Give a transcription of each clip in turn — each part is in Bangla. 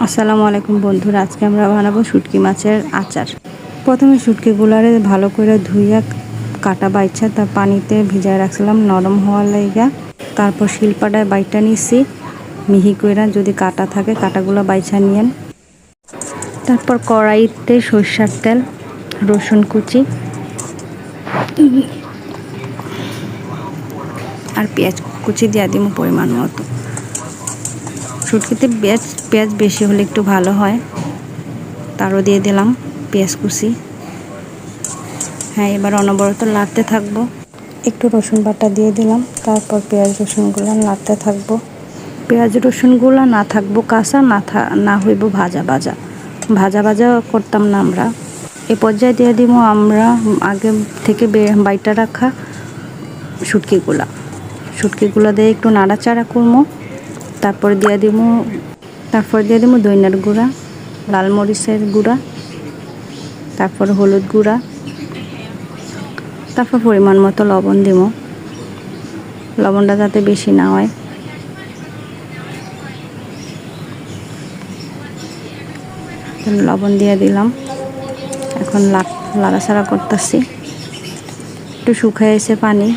আসসালামু আলাইকুম বন্ধুরা, আজকে আমরা বানাবো শুটকি মাছের আচার। প্রথমে শুটকিগুলারে ভালো করে ধুইয়া কাটা বাইছা তার পানিতে ভিজায় রাখছিলাম নরম হওয়ার লাইগা। তারপর শিলপাটায় বাইটা নিছি মিহি কইরা, যদি কাটা থাকে কাটাগুলো বাইছা নিয়েন। তারপর কড়াইতে সরষের তেল, রসুন কুচি আর পেঁয়াজ কুচি দিয়ে দিব পরিমাণ মতো। শুটকিতে পেঁয়াজ বেশি হলে একটু ভালো হয়, তারও দিয়ে দিলাম পেঁয়াজ কুচি। হ্যাঁ, এবার অনবরত নাড়তে থাকবো। একটু রসুন বাটা দিয়ে দিলাম, তারপর পেঁয়াজ রসুনগুলো নাড়তে থাকবো। পেঁয়াজ রসুনগুলো না থাকবো কাঁচা, না হইব ভাজা ভাজা ভাজা ভাজা করতাম না আমরা। এ পর্যায়ে দিয়ে দিব আমরা আগে থেকে বাইটা রাখা শুটকিগুলো দিয়ে একটু নাড়াচাড়া করবো। তারপর দিয়ে দিব ধনিয়ার গুঁড়া, লাল মরিচের গুঁড়া, তারপর হলুদ গুঁড়া, তারপর পরিমাণ মতো লবণ দিব। লবণটা যাতে বেশি না হয়। লবণ দিয়ে দিলাম। এখন লাড়াচাড়া করতেছি। একটু শুকায় এসে পানি,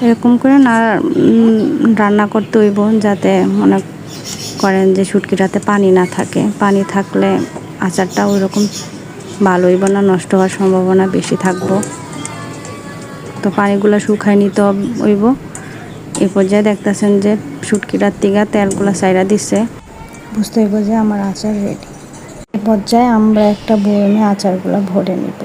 এরকম করে রান্না করতে হইব, যাতে মনে করেন যে শুটকিটাতে পানি না থাকে। পানি থাকলে আচারটা ওই রকম ভালো হইব না, নষ্ট হওয়ার সম্ভাবনা বেশি থাকবো। তো পানিগুলো শুকায় নিতে হইব। এই পর্যায়ে দেখতেছেন যে শুটকিটার থেকে তেলগুলো সাইরা দিচ্ছে, বুঝতে হইব যে আমার আচার রেডি। এই পর্যায়ে আমরা একটা বয়মে আচারগুলো ভরে নিব।